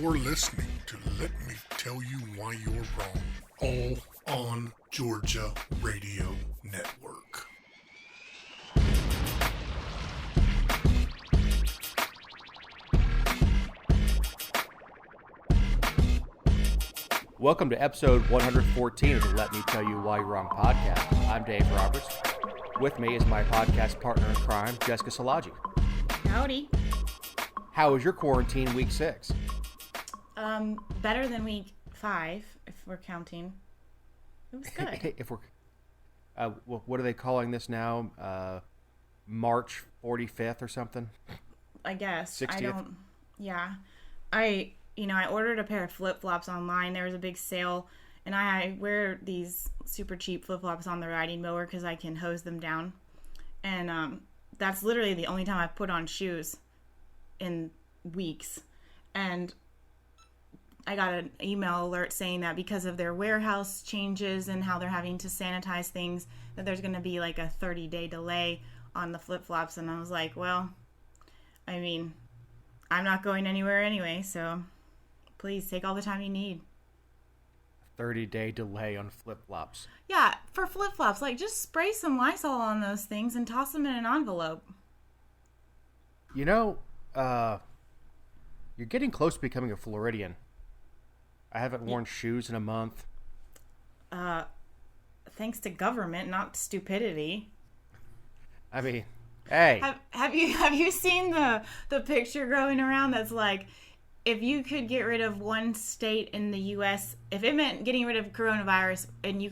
You're listening to Let Me Tell You Why You're Wrong, all on Georgia Radio Network. Welcome to episode 114 of the Let Me Tell You Why You're Wrong podcast. I'm Dave Roberts. With me is my podcast partner in crime, Jessica Szilagyi. Howdy. How was your quarantine week 6? Better than week 5, if we're counting. It was good. If we're, what are they calling this now? March 45th or something? I guess. 60th? I ordered a pair of flip-flops online. There was a big sale, and I wear these super cheap flip-flops on the riding mower because I can hose them down. And that's literally the only time I've put on shoes in weeks. And I got an email alert saying that because of their warehouse changes and how they're having to sanitize things, that there's going to be like a 30-day delay on the flip-flops. And I was like, well, I mean, I'm not going anywhere anyway, so please take all the time you need. 30-day delay on flip-flops. Yeah, for flip-flops, like just spray some Lysol on those things and toss them in an envelope. You know, you're getting close to becoming a Floridian. I haven't worn shoes in a month. Thanks to government, not stupidity. I mean, hey. Have you seen the picture going around that's like, if you could get rid of one state in the U.S., if it meant getting rid of coronavirus and you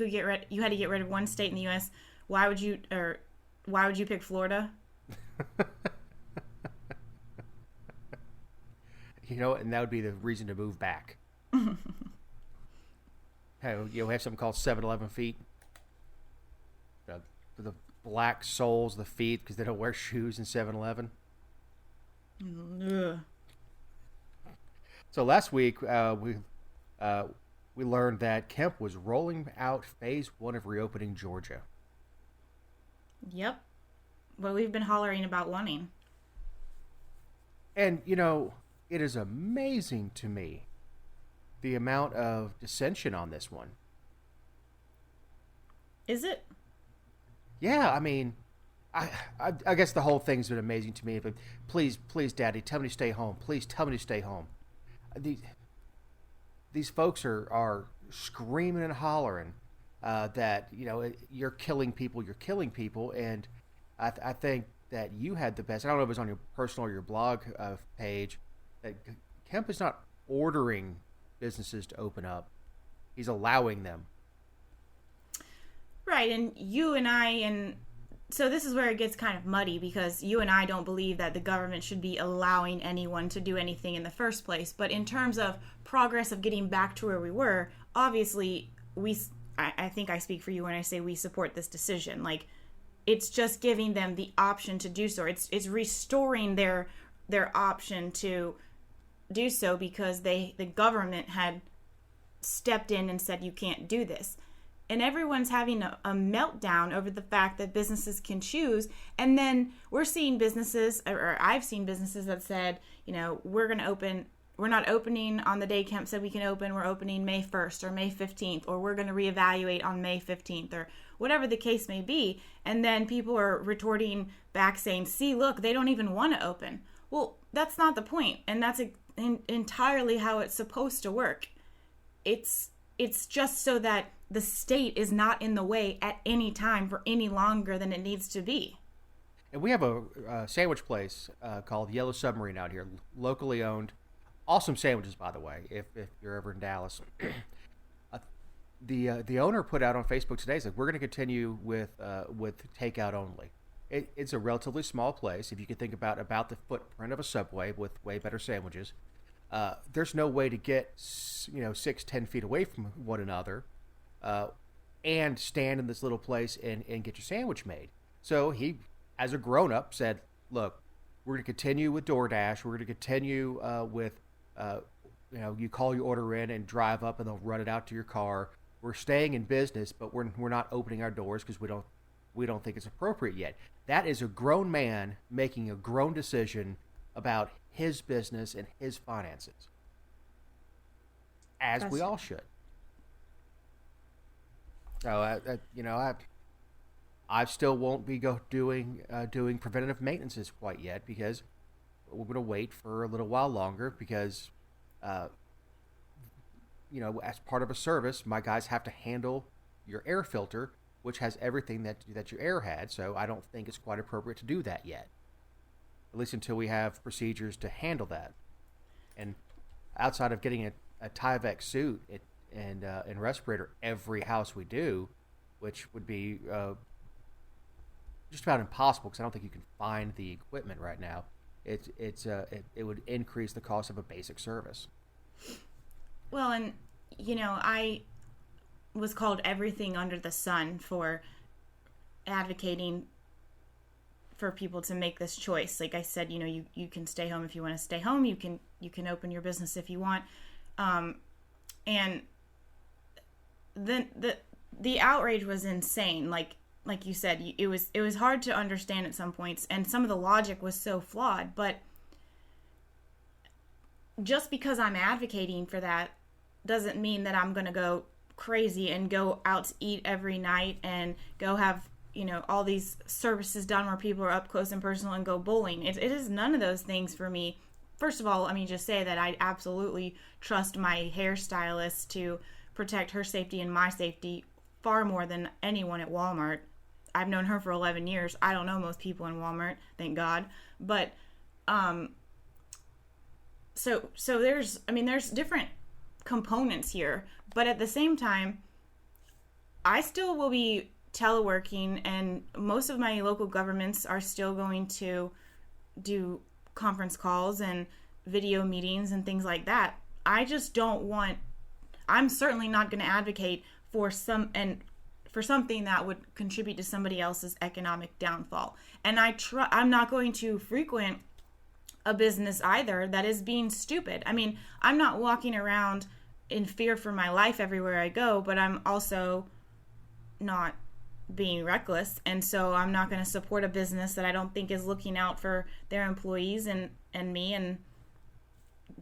had to get rid of one state in the U.S., why would you pick Florida? You know, and that would be the reason to move back. Hey, we have something called 7-Eleven feet. The black soles of the feet because they don't wear shoes in 7-Eleven. Ugh. So last week we learned that Kemp was rolling out phase 1 of reopening Georgia. Yep. What we've been hollering about wanting. And, you know, it is amazing to me the amount of dissension on this one. Is it? Yeah, I mean, I guess the whole thing's been amazing to me. But please, Daddy, tell me to stay home. Please tell me to stay home. These folks are screaming and hollering that, you know, you're killing people, and I think that you had the best. I don't know if it was on your personal or your blog page, that Kemp is not ordering businesses to open up. He's allowing them. Right, and you and I, and so this is where it gets kind of muddy because you and I don't believe that the government should be allowing anyone to do anything in the first place. But in terms of progress of getting back to where we were, obviously I think I speak for you when I say we support this decision. Like, it's just giving them the option to do so. It's restoring their option to do so because the government had stepped in and said you can't do this. And everyone's having a meltdown over the fact that businesses can choose. And then we're seeing businesses, or I've seen businesses that said, you know, we're not opening on the day Kemp said we can open. We're opening May 1st or May 15th, or we're going to reevaluate on May 15th, or whatever the case may be. And then people are retorting back saying, see, look, they don't even want to open. Well, that's not the point. And that's entirely how it's supposed to work. It's just so that the state is not in the way at any time for any longer than it needs to be. And we have a sandwich place called Yellow Submarine out here, locally owned. Awesome sandwiches, by the way, if you're ever in Dallas. The owner put out on Facebook today, said we're going to continue with takeout only. It's a relatively small place. If you can think about the footprint of a Subway with way better sandwiches, there's no way to get 6-10 feet away from one another and stand in this little place and get your sandwich made. So he, as a grown-up, said, look, we're going to continue with DoorDash. We're going to continue with, you call your order in and drive up and they'll run it out to your car. We're staying in business, but we're not opening our doors because we don't think it's appropriate yet. That is a grown man making a grown decision about his business and his finances. as we all should. So, I still won't be doing preventative maintenances quite yet, because we're going to wait for a little while longer, because, as part of a service, my guys have to handle your air filter, which has everything that your air had. So I don't think it's quite appropriate to do that yet, at least until we have procedures to handle that. And outside of getting a Tyvek suit and respirator every house we do, which would be just about impossible, because I don't think you can find the equipment right now. It would increase the cost of a basic service. Well, and I was called everything under the sun for advocating for people to make this choice. Like I said, you can stay home if you want to stay home. You can open your business if you want. And then the outrage was insane. Like you said, it was hard to understand at some points, and some of the logic was so flawed. But just because I'm advocating for that doesn't mean that I'm going to go crazy and go out to eat every night and go have all these services done where people are up close and personal and go bowling. It is none of those things for me. First of all, let me just say that I absolutely trust my hairstylist to protect her safety and my safety far more than anyone at Walmart. I've known her for 11 years. I don't know most people in Walmart, thank God. But so there's different components here, but at the same time, I still will be teleworking, and most of my local governments are still going to do conference calls and video meetings and things like that. I'm certainly not going to advocate for something that would contribute to somebody else's economic downfall. And I'm not going to frequent a business either that is being stupid. I mean, I'm not walking around in fear for my life everywhere I go, but I'm also not being reckless, and so I'm not going to support a business that I don't think is looking out for their employees and me, and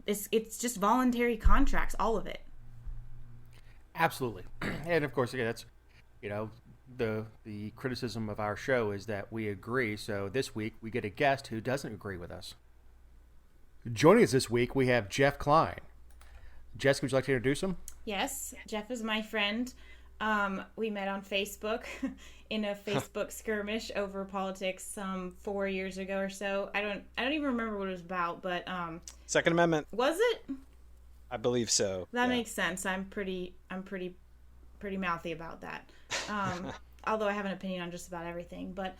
it's just voluntary contracts, all of it. Absolutely. And of course, again, that's the criticism of our show is that we agree. So this week we get a guest who doesn't agree with us. Joining us this week, we have Jeff Klein. Jessica, would you like to introduce him? Yes, Jeff is my friend. We met on Facebook in a Facebook skirmish over politics 4 years ago or so. I don't even remember what it was about, but Second Amendment. Was it? I believe so. That makes sense. I'm pretty mouthy about that. Although I have an opinion on just about everything, but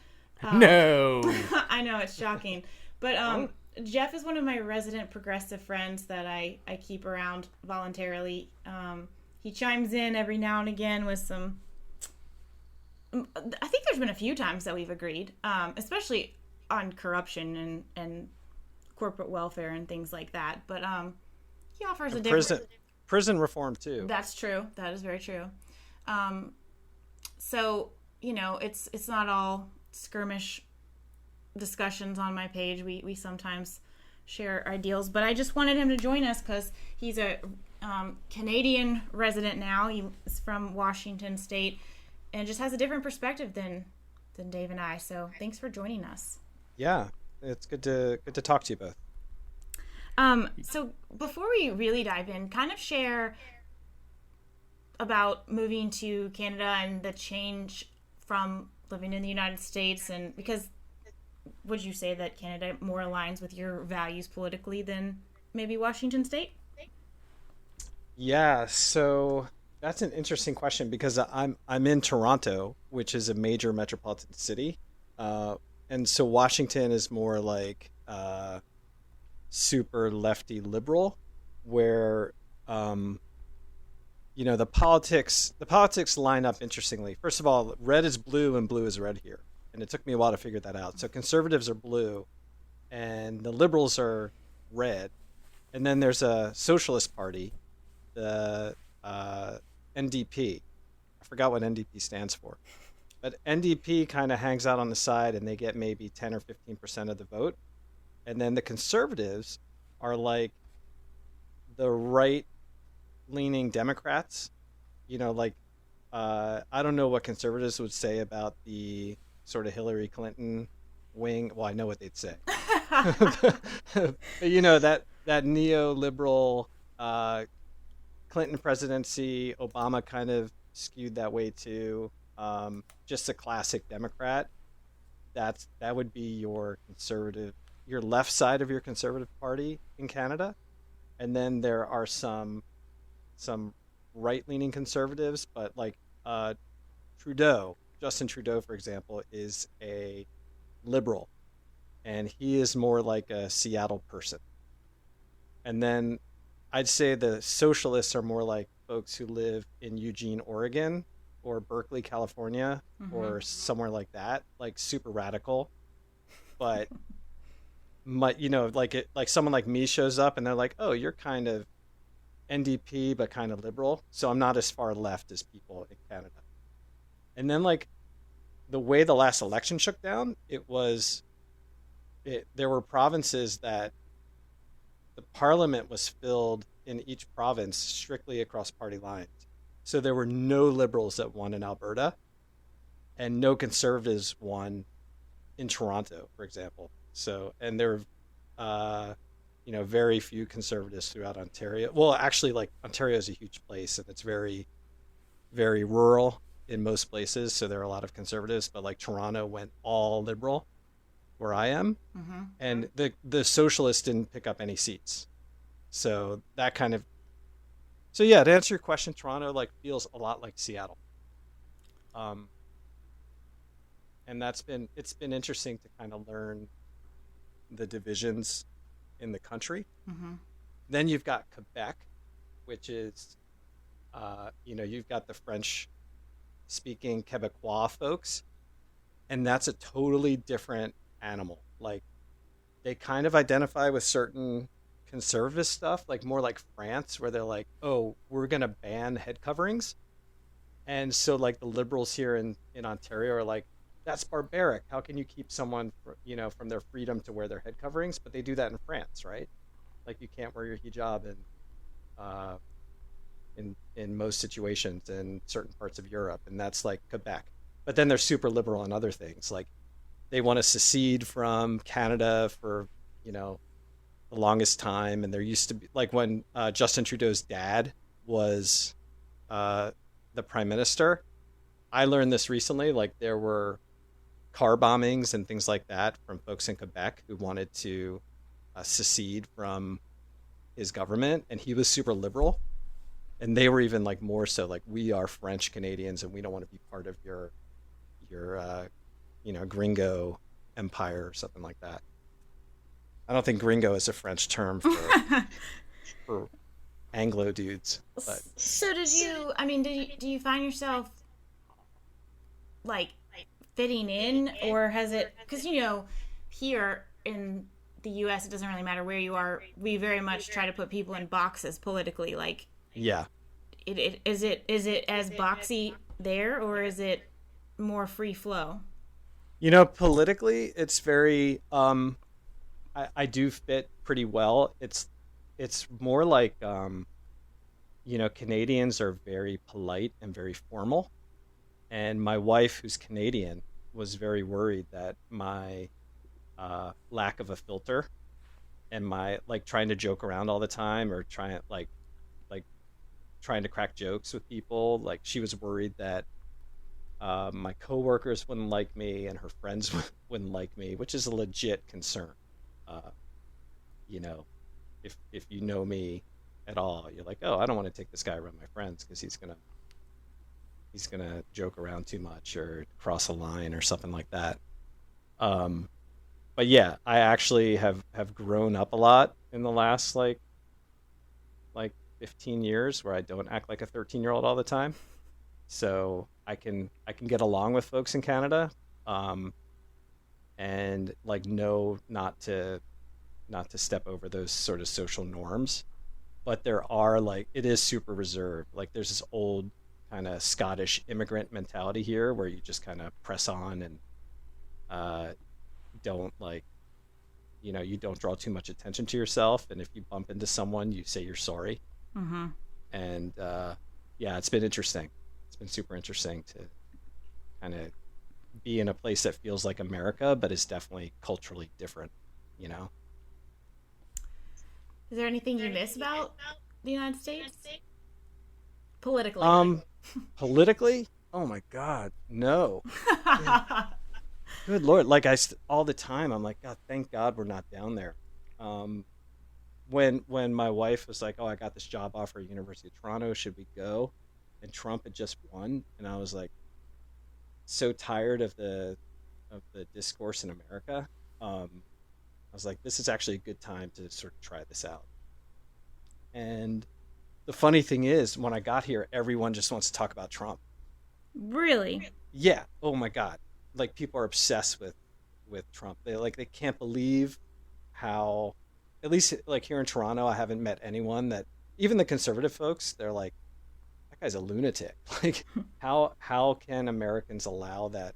no. I know, it's shocking. But Jeff is one of my resident progressive friends that I keep around voluntarily. He chimes in every now and again with some... I think there's been a few times that we've agreed, especially on corruption and corporate welfare and things like that. But he offers a different... Prison reform, too. That's true. That is very true. So, it's not all skirmish discussions on my page. We sometimes share ideals, but I just wanted him to join us because he's a Canadian resident now. He's from Washington State and just has a different perspective than Dave and I. So thanks for joining us. Yeah, it's good to talk to you both. So before we really dive in, kind of share about moving to Canada and the change from living in the United States, and because would you say that Canada more aligns with your values politically than maybe Washington State? Yeah, so that's an interesting question because I'm in Toronto, which is a major metropolitan city, and so Washington is more like super lefty liberal, where the politics line up interestingly. First of all, red is blue and blue is red here. And it took me a while to figure that out. So conservatives are blue and the liberals are red. And then there's a socialist party, the NDP. I forgot what NDP stands for. But NDP kind of hangs out on the side and they get maybe 10 or 15% of the vote. And then the conservatives are like the right leaning Democrats, like I don't know what conservatives would say about the sort of Hillary Clinton wing. Well, I know what they'd say. But, that neoliberal Clinton presidency, Obama kind of skewed that way too. Just a classic Democrat. That would be your conservative, your left side of your conservative party in Canada, and then there are some right-leaning conservatives, but like Justin Trudeau, for example, is a liberal, and he is more like a Seattle person. And then I'd say the socialists are more like folks who live in Eugene, Oregon, or Berkeley, California, or somewhere like that, like super radical. But like someone like me shows up and they're like, "Oh, you're kind of NDP but kind of liberal." So I'm not as far left as people in Canada. And then like the way the last election shook down, there were provinces that the parliament was filled in each province strictly across party lines. So there were no liberals that won in Alberta and no conservatives won in Toronto, for example. So, and there were, very few conservatives throughout Ontario. Well, actually, like Ontario is a huge place and it's very, very rural in most places. So there are a lot of conservatives, but like Toronto went all liberal where I am. And the socialists didn't pick up any seats. So that kind of, so yeah, to answer your question, Toronto like feels a lot like Seattle. And it's been interesting to kind of learn the divisions in the country. Then you've got Quebec, which is, you've got the French speaking Quebecois folks, and that's a totally different animal. Like they kind of identify with certain conservative stuff, like more like France, where they're like, "Oh, we're gonna ban head coverings," and so like the liberals here in Ontario are like, "That's barbaric. How can you keep someone, from their freedom to wear their head coverings?" But they do that in France, right? Like you can't wear your hijab in most situations in certain parts of Europe, and that's like Quebec. But then they're super liberal on other things, like they want to secede from Canada for the longest time, and there used to be like when Justin Trudeau's dad was the prime minister. I learned this recently, like there were car bombings and things like that from folks in Quebec who wanted to secede from his government, and he was super liberal, and they were even like more so like, we are French Canadians and we don't want to be part of your gringo empire or something like that. I don't think gringo is a French term for Anglo dudes. But. So do you find yourself like fitting in, or has it, because here in the US it doesn't really matter where you are, we very much try to put people in boxes politically, like yeah, is it as boxy there, or is it more free flow? Politically it's very I do fit pretty well. It's more like Canadians are very polite and very formal. And my wife, who's Canadian, was very worried that my lack of a filter and my like trying to joke around all the time, or trying to crack jokes with people. Like she was worried that my coworkers wouldn't like me and her friends wouldn't like me, which is a legit concern. If you know me at all, you're like, oh, I don't want to take this guy around my friends because he's gonna joke around too much or cross a line or something like that. But yeah, I actually have grown up a lot in the last like 15 years, where I don't act like a 13-year-old all the time. So I can get along with folks in Canada, and like know not to step over those sort of social norms. But there are like, it is super reserved. Like there's this old kind of Scottish immigrant mentality here where you just kind of press on and don't you don't draw too much attention to yourself, and if you bump into someone you say you're sorry. And yeah, it's been interesting. It's been super interesting to kind of be in a place that feels like America, but is definitely culturally different, you know? Is there anything you miss about the United States? Politically. Politically? Oh my God, no. Good, good Lord. Like all the time, I'm like, God, thank God we're not down there. Um, when my wife was like, "Oh, I got this job offer at University of Toronto. Should we go?" And Trump had just won, and I was like, so tired of the discourse in America. I was like, this is actually a good time to sort of try this out. And the funny thing is, when I got here, everyone just wants to talk about Trump. Really? Yeah. Oh my God. Like people are obsessed with Trump. They can't believe how, at least like here in Toronto, I haven't met anyone that, even the conservative folks, they're like, that guy's a lunatic. Like how can Americans allow that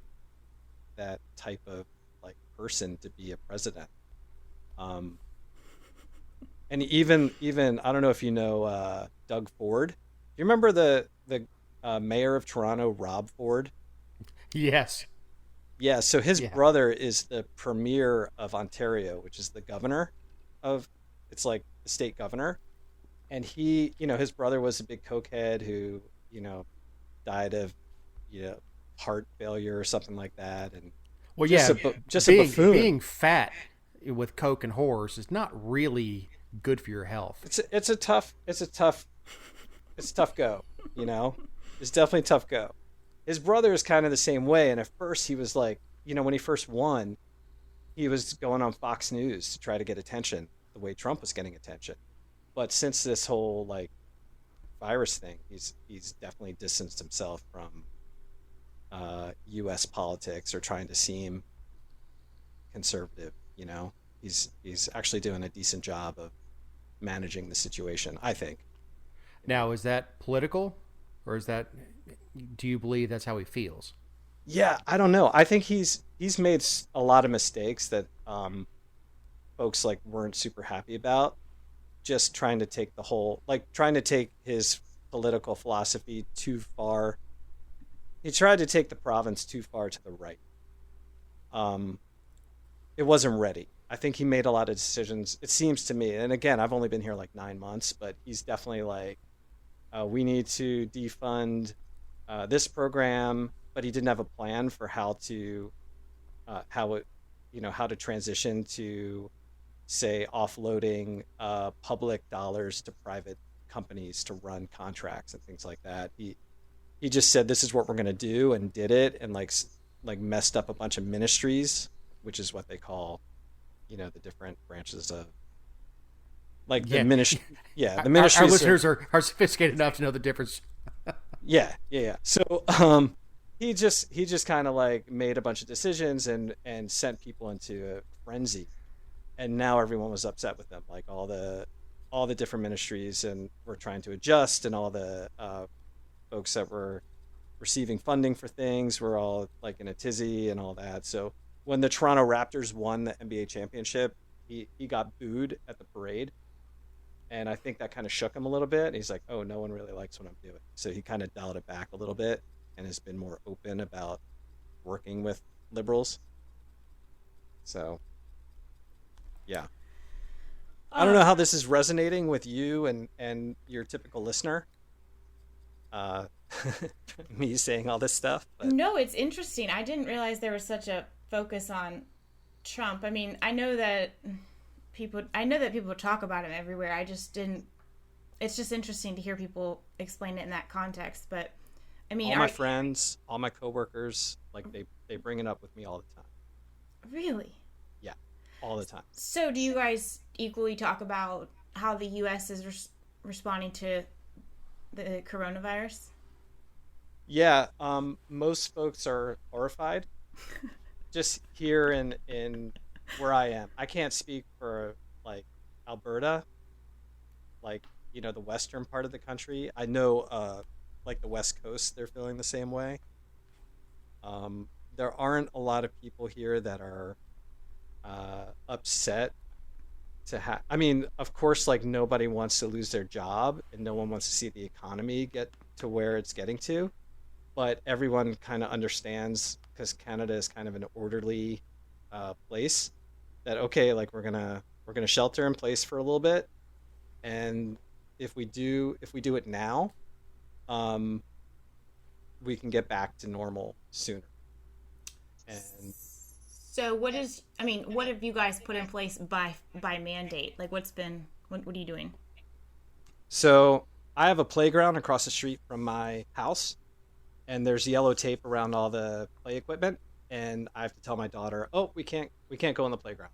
type of like person to be a president? Um, and even I don't know if you know Doug Ford. Do you remember the mayor of Toronto, Rob Ford? Yes. Yeah, so his Yeah. brother is the premier of Ontario, which is the governor of, it's like the state governor. And he, his brother was a big cokehead who, died of, you know, heart failure or something like that. And Well, just yeah. just a Being buffoon. being fat with coke and whores is not really good for your health. It's a tough go, you know? It's definitely a tough go. His brother is kind of the same way. And at first he was like, when he first won, he was going on Fox News to try to get attention the way Trump was getting attention. But since this whole like virus thing, he's definitely distanced himself from U.S. politics or trying to seem conservative. He's actually doing a decent job of managing the situation, I think. Now, is that political, or is that? Do you believe that's how he feels? Yeah, I don't know. I think he's made a lot of mistakes that folks like weren't super happy about. Just trying to take trying to take his political philosophy too far. He tried to take the province too far to the right. Um, it wasn't ready. I think he made a lot of decisions. It seems to me, and again, I've only been here like 9 months, but he's definitely like, we need to defund this program, but he didn't have a plan for how it, how to transition to, say, offloading public dollars to private companies to run contracts and things like that. He just said this is what we're going to do and did it, and like messed up a bunch of ministries, which is what they call, the different branches of like the Yeah. ministry. Yeah, the Our ministries. listeners are sophisticated enough to know the difference. Yeah. So he just kind of like made a bunch of decisions and sent people into a frenzy, and now everyone was upset with them. Like all the different ministries and were trying to adjust, and all the folks that were receiving funding for things were all like in a tizzy and all that. So when the Toronto Raptors won the NBA championship, he got booed at the parade. And I think that kind of shook him a little bit. And he's like, oh, no one really likes what I'm doing. So he kind of dialed it back a little bit and has been more open about working with liberals. So, yeah. I don't know how this is resonating with you and your typical listener. Uh, me saying all this stuff. But No, it's interesting. I didn't realize there was such a focus on Trump. I mean, I know that people talk about him everywhere. I just didn't. It's just interesting to hear people explain it in that context. But I mean, all my friends, all my coworkers, like they bring it up with me all the time. really? Yeah, all the time. So, do you guys equally talk about how the U.S. is responding to the coronavirus? Yeah, most folks are horrified. Just here in where I am, I can't speak for like Alberta, like the western part of the country. I know like the West Coast, they're feeling the same way. There aren't a lot of people here that are upset to have. I mean, of course, like nobody wants to lose their job, and no one wants to see the economy get to where it's getting to. But everyone kind of understands because Canada is kind of an orderly place that okay, like we're gonna shelter in place for a little bit, and if we do it now, um, we can get back to normal sooner. And So what have you guys put in place by mandate? Like what are you doing? so I have a playground across the street from my house, and there's yellow tape around all the play equipment, and I have to tell my daughter, "Oh, we can't go on the playground."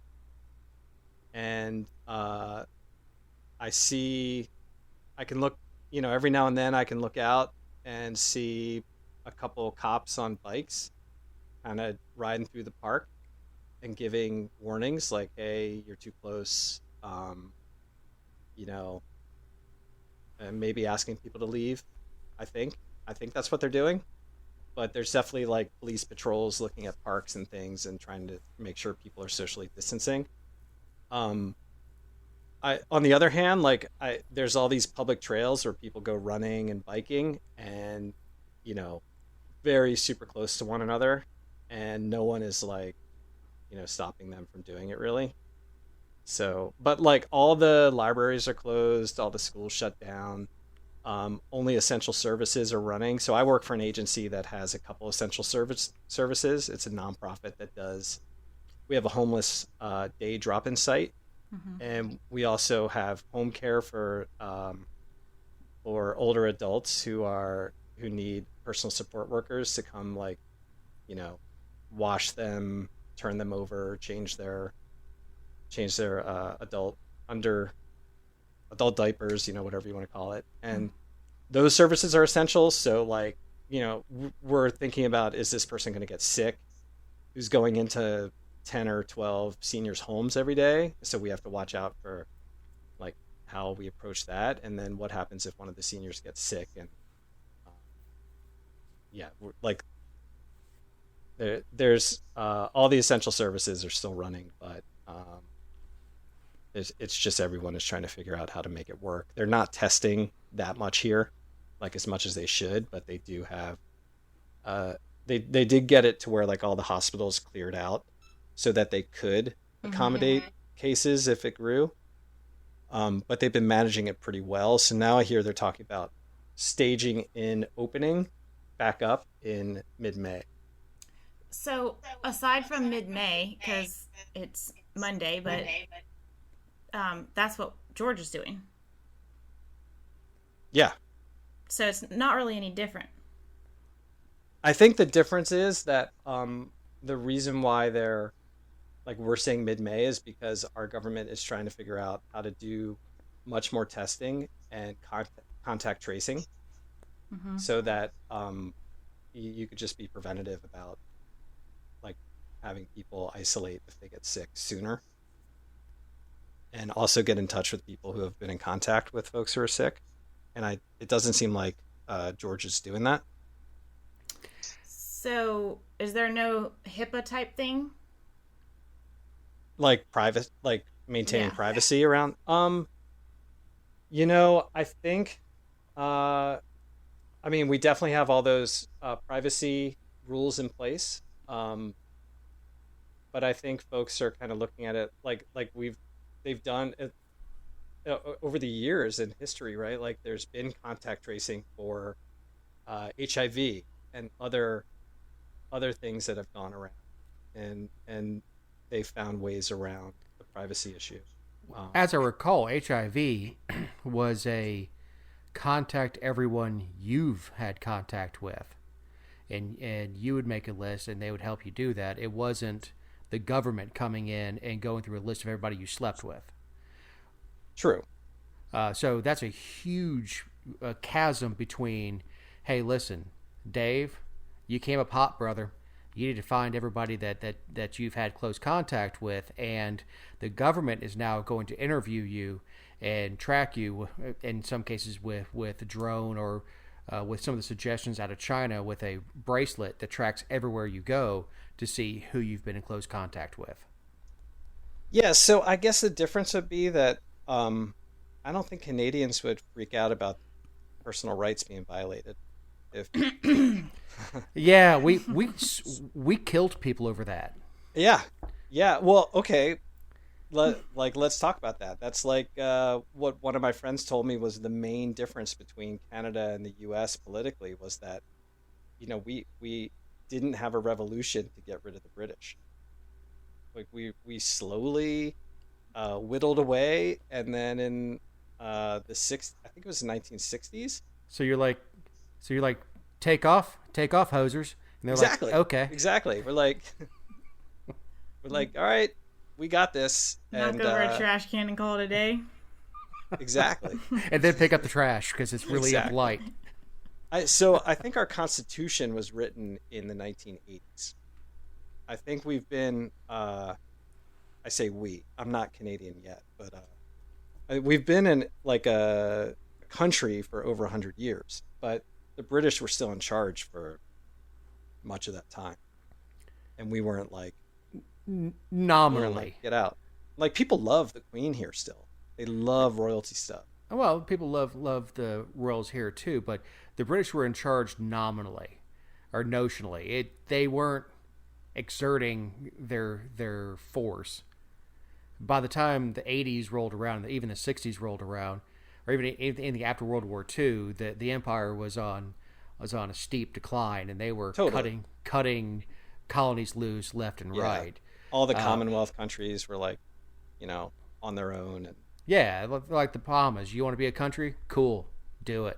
And I see, I can look, every now and then I can look out and see a couple cops on bikes, kind of riding through the park and giving warnings like, "Hey, you're too close," you know, and maybe asking people to leave. I think. I think that's what they're doing. But there's definitely like police patrols looking at parks and things and trying to make sure people are socially distancing. Um, on the other hand, there's all these public trails where people go running and biking, and you know, very super close to one another, and no one is like, stopping them from doing it really. So, but like all the libraries are closed, all the schools shut down. Only essential services are running. So I work for an agency that has a couple essential services. It's a nonprofit that does. We have a homeless day drop-in site, and we also have home care for older adults who need personal support workers to come, like, wash them, turn them over, change their adult diapers, whatever you want to call it. And those services are essential. So like, we're thinking about, is this person going to get sick who's going into 10 or 12 seniors homes every day? So we have to watch out for like how we approach that. And then what happens if one of the seniors gets sick? And we're like, there's all the essential services are still running, but it's just everyone is trying to figure out how to make it work. They're not testing that much here, like as much as they should, but they do have. They did get it to where like all the hospitals cleared out, so that they could accommodate cases if it grew. But they've been managing it pretty well. So now I hear they're talking about staging in opening back up in mid-May. So aside from mid-May, because it's Monday, but that's what Georgia's doing. Yeah. So it's not really any different. I think the difference is that the reason why we're saying mid-May is because our government is trying to figure out how to do much more testing and contact tracing, so that you could just be preventative about like having people isolate if they get sick sooner, and also get in touch with people who have been in contact with folks who are sick. And it doesn't seem like Georgia's doing that. So is there no HIPAA type thing? Like private, like maintaining privacy around. I think, we definitely have all those privacy rules in place. But I think folks are kind of looking at it like they've done it over the years in history, right? Like there's been contact tracing for HIV and other things that have gone around, and they found ways around the privacy issue. As I recall, HIV was a contact everyone you've had contact with, and you would make a list and they would help you do that. It wasn't the government coming in and going through a list of everybody you slept with. True. So that's a huge chasm between, hey, listen, Dave, you came up hot, brother. You need to find everybody that you've had close contact with, and the government is now going to interview you and track you, in some cases with a drone, or with some of the suggestions out of China with a bracelet that tracks everywhere you go to see who you've been in close contact with. Yeah, so I guess the difference would be that I don't think Canadians would freak out about personal rights being violated. If Yeah, we killed people over that. yeah, yeah, well, okay, let's talk about that. That's like what one of my friends told me was the main difference between Canada and the U.S. politically was that we didn't have a revolution to get rid of the British. Like we slowly whittled away, and then in I think it was the 1960s. So you're like, take off, hosers, and they're Exactly, like, okay. exactly. We're like, all right, we got this, Knock and over a trash can and call it a day. exactly. And then pick up the trash because it's really Exactly. light. So I think our Constitution was written in the 1980s. I think we've been, I say we, I'm not Canadian yet, but we've been in like a country for over 100 years, but the British were still in charge for much of that time. And we weren't like, Nominally. get out. Like people love the Queen here still. They love royalty stuff. Well, people love the royals here too, but the British were in charge nominally or notionally. They weren't exerting their force. By the time the 80s rolled around, even the 60s rolled around, or even in the after World War II, the empire was on a steep decline, and they were Totally. cutting colonies loose left and Yeah. right. All the Commonwealth countries were like, on their own, and Yeah, like the Bahamas. You want to be a country? Cool, do it.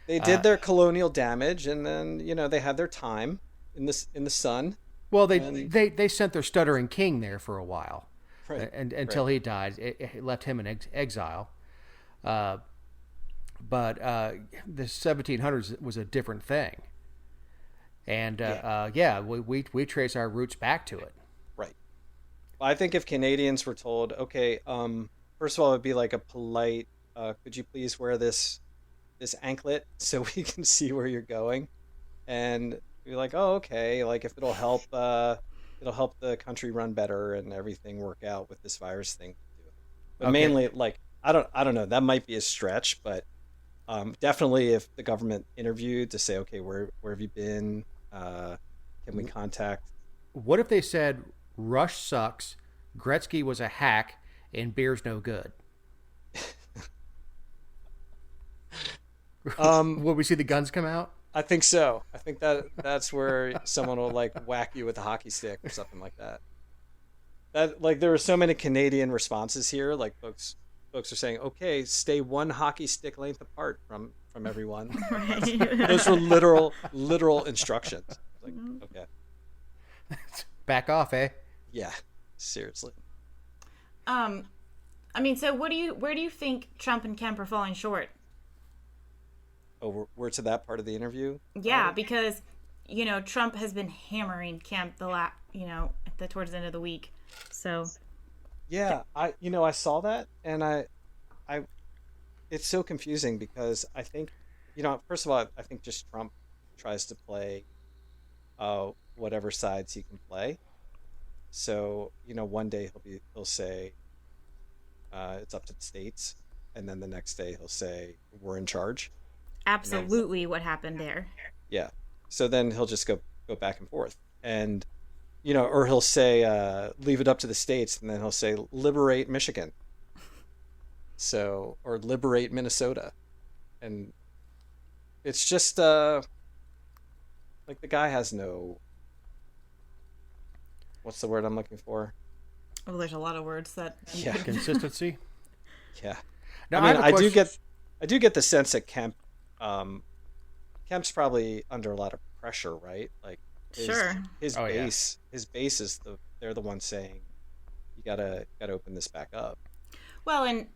they did their colonial damage, and then they had their time in the sun. Well, And- they sent their stuttering king there for a while, Right. and until he died, it left him in exile. But the 1700s was a different thing, and we trace our roots back to it. Right. Well, I think if Canadians were told, okay, first of all, it'd be like a polite, could you please wear this anklet so we can see where you're going, and be like, oh, okay, like if it'll help the country run better and everything work out with this virus thing. But Okay. mainly, like I don't know, that might be a stretch, but definitely if the government interviewed to say, okay, where have you been? Can we contact? What if they said Rush sucks, Gretzky was a hack, and beer's no good? Will we see the guns come out? I think so. I think that's where someone will like whack you with a hockey stick or something like that. That like there are so many Canadian responses here. Like folks are saying, okay, stay one hockey stick length apart from everyone. Right. Those were literal instructions. Like, okay, Back off, eh? yeah, seriously. I mean, so where do you think Trump and Kemp are falling short? Oh, we're to that part of the interview. Yeah, because Trump has been hammering Kemp towards the end of the week. So Yeah, I saw that, and I it's so confusing because I think, first of all, I think just Trump tries to play whatever sides he can play. So, one day he'll say it's up to the states, and then the next day he'll say we're in charge. absolutely what happened there. Yeah. So then he'll just go back and forth. And or he'll say leave it up to the states, and then he'll say liberate Michigan. So, or liberate Minnesota. And it's just like the guy has no, what's the word I'm looking for? Oh, there's a lot of words that. Yeah. Consistency. Yeah. Now, I mean, have a question. I do get the sense that Kemp's probably under a lot of pressure, right? Like Sure. his Oh, yeah. his base is they're the ones saying you gotta open this back up. Well, in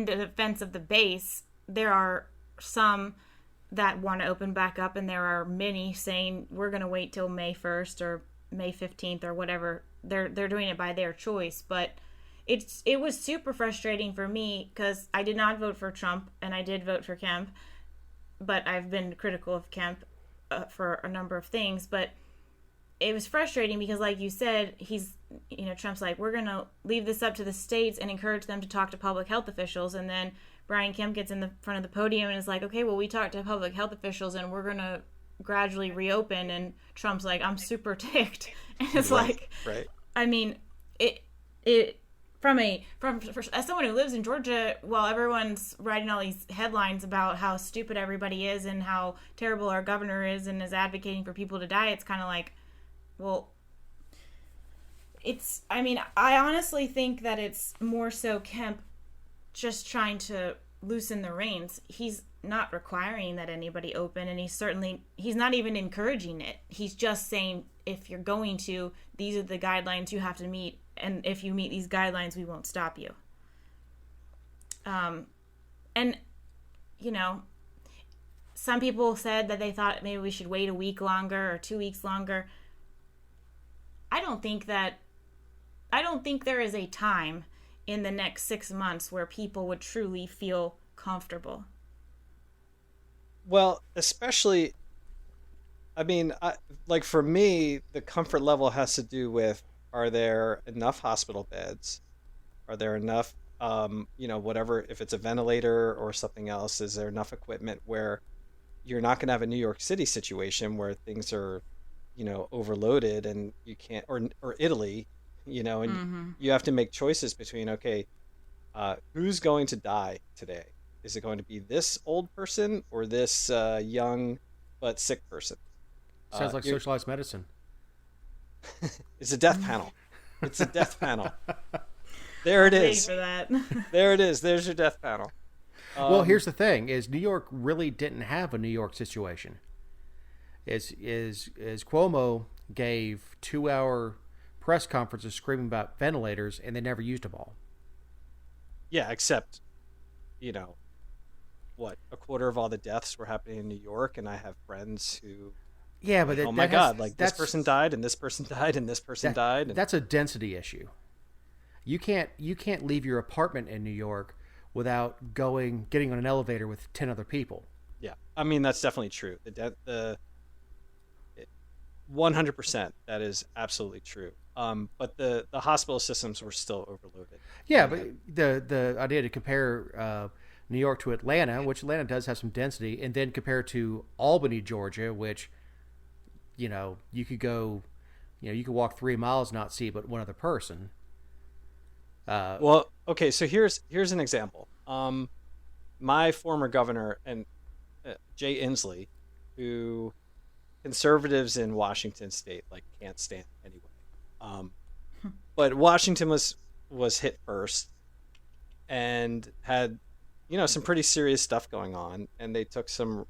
the defense of the base, there are some that want to open back up, and there are many saying we're going to wait till May 1st or May 15th or whatever. They're doing it by their choice, but it was super frustrating for me because I did not vote for Trump and I did vote for Kemp, but I've been critical of Kemp for a number of things, but it was frustrating because, like you said, he's Trump's like, we're going to leave this up to the states and encourage them to talk to public health officials. And then Brian Kemp gets in the front of the podium and is like, okay, well, we talked to public health officials and we're going to gradually reopen. And Trump's like, I'm super ticked. And it's right. I mean, it as someone who lives in Georgia, while everyone's writing all these headlines about how stupid everybody is and how terrible our governor is and is advocating for people to die, it's kind of like, well, I honestly think that it's more so Kemp just trying to loosen the reins. He's not requiring that anybody open, and he's not even encouraging it. He's just saying, if you're going to, these are the guidelines you have to meet, and if you meet these guidelines, we won't stop you. And some people said that they thought maybe we should wait a week longer or 2 weeks longer. I don't think there is a time in the next 6 months where people would truly feel comfortable. Well, especially, for me, the comfort level has to do with, are there enough hospital beds? Are there enough, whatever, if it's a ventilator or something else, is there enough equipment where you're not going to have a New York City situation where things are, overloaded and you can't, or Italy, and you have to make choices between, okay, who's going to die today? Is it going to be this old person or this young but sick person? Sounds like socialized medicine. It's a death panel. It's a death panel. There it is. For that. There it is. There's your death panel. Well, here's the thing: is New York really didn't have a New York situation. Is Cuomo gave 2-hour press conferences screaming about ventilators, and they never used them all. Yeah, except, a quarter of all the deaths were happening in New York, and I have friends who. Yeah, but oh my God! This person died, and this person died, and this person died. And... That's a density issue. You can't leave your apartment in New York without getting on an elevator with 10 other people. Yeah, that's definitely true. The 100%, that is absolutely true. But the hospital systems were still overloaded. Yeah, but the idea to compare New York to Atlanta, which Atlanta does have some density, and then compare to Albany, Georgia, which you could go, you could walk 3 miles and not see but one other person. Well, okay, so here's an example. My former governor, and Jay Inslee, who conservatives in Washington State can't stand anyway. But Washington was hit first and had some pretty serious stuff going on, and they took some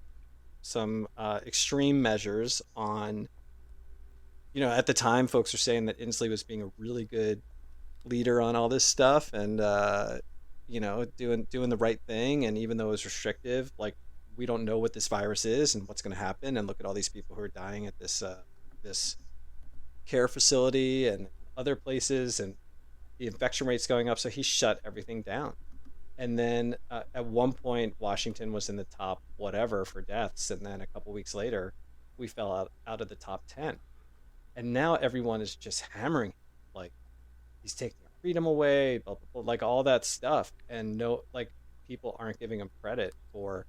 extreme measures on. At the time, folks were saying that Inslee was being a really good leader on all this stuff, and doing the right thing, and even though it was restrictive, we don't know what this virus is and what's going to happen, and look at all these people who are dying at this care facility and other places, and the infection rate's going up, so he shut everything down. And then at one point, Washington was in the top whatever for deaths, and then a couple weeks later, we fell out of the top 10. And now everyone is just hammering, he's taking our freedom away, blah, blah, blah, all that stuff. And people aren't giving him credit for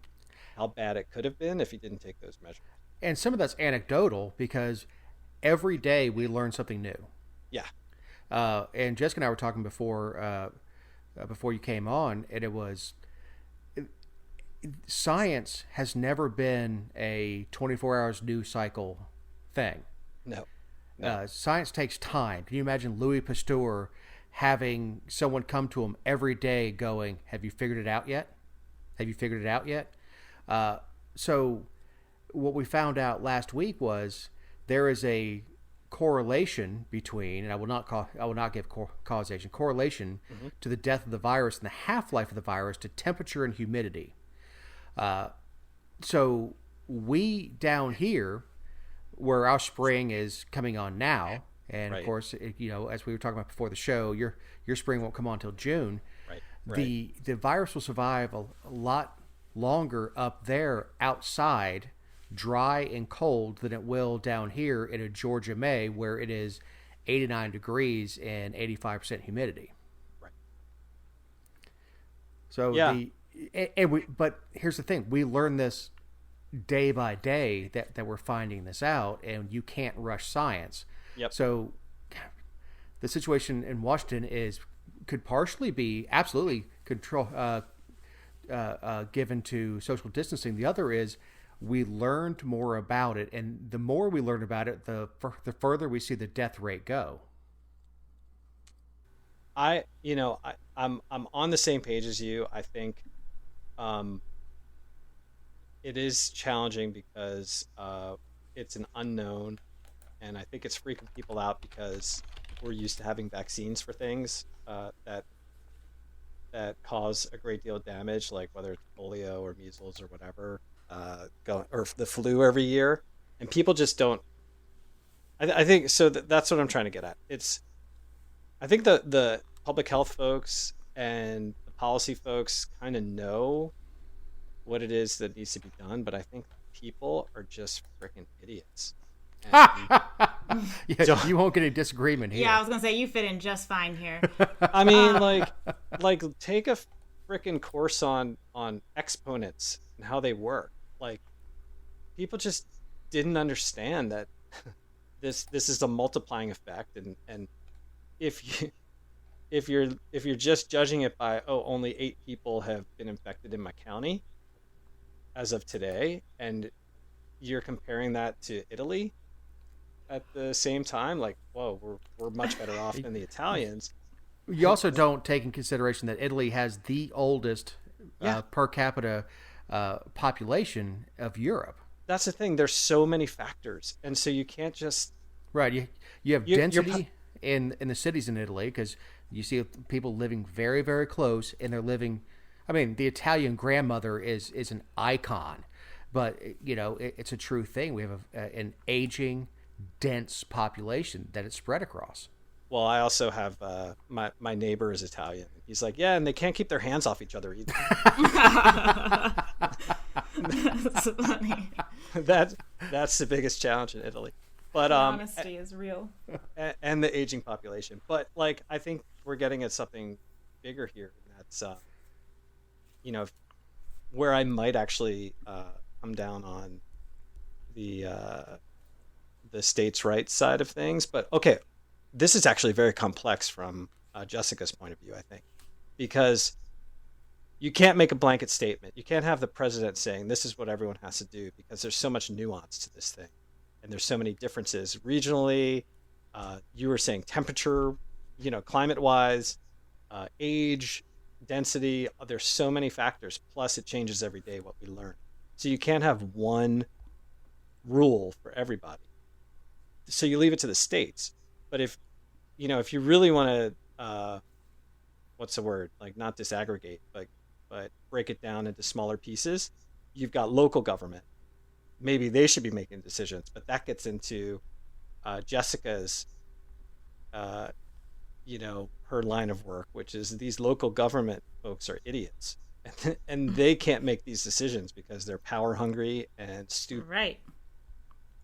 how bad it could have been if he didn't take those measures. And some of that's anecdotal because every day we learn something new. Yeah. And Jessica and I were talking before you came on, and it was science has never been a 24 hours news cycle thing. No. Science takes time. Can you imagine Louis Pasteur having someone come to him every day going, have you figured it out yet? Have you figured it out yet? So what we found out last week was there is a correlation between, and I will not give causation, correlation to the death of the virus and the half-life of the virus to temperature and humidity. So we down here, where our spring is coming on now, and right. Of course, as we were talking about before the show, your spring won't come on until June. Right. The virus will survive a lot longer up there outside, dry and cold, than it will down here in a Georgia May, where it is 89 degrees and 85% humidity. Right. So Yeah. but here's the thing: we learn this day by day that we're finding this out, and you can't rush science. Yep. So the situation in Washington could partially be absolutely given to social distancing. The other is we learned more about it, and the more we learn about it, the further we see the death rate go. I'm on the same page as you. I think it is challenging because it's an unknown, and I think it's freaking people out because we're used to having vaccines for things that cause a great deal of damage, like whether it's polio or measles or whatever, or the flu every year, and people just don't. I think so. That's what I'm trying to get at. I think the public health folks and the policy folks kind of know what it is that needs to be done, but I think people are just freaking idiots. Yeah, you won't get a disagreement here. Yeah, I was gonna say you fit in just fine here. I mean, like take a freaking course on exponents and how they work. Like, people just didn't understand that this is a multiplying effect, and if you're just judging it by only 8 people have been infected in my county as of today, and you're comparing that to Italy at the same time, like, whoa, we're much better off than the Italians. You also don't take in consideration that Italy has the oldest per capita population of Europe. That's the thing. There's so many factors, and so you can't just right. You have density in the cities in Italy because you see people living very, very close, and they're living. I mean, the Italian grandmother is an icon, but it's a true thing. We have an aging, dense population that it's spread across. Well, I also have my neighbor is Italian. He's like, yeah, and they can't keep their hands off each other either. That's funny. That's the biggest challenge in Italy. But honesty is real. And the aging population. But like, I think we're getting at something bigger here. And that's where I might actually come down on the states' rights side of things. But okay, this is actually very complex from Jessica's point of view, I think, because you can't make a blanket statement. You can't have the president saying this is what everyone has to do, because there's so much nuance to this thing, and there's so many differences regionally. You were saying temperature, climate-wise, age, density. There's so many factors. Plus, it changes every day what we learn. So you can't have one rule for everybody. So you leave it to the states. But if you really want to, what's the word? Like, not disaggregate, but break it down into smaller pieces, you've got local government. Maybe they should be making decisions, but that gets into Jessica's, her line of work, which is these local government folks are idiots, and they can't make these decisions because they're power hungry and stupid. Right.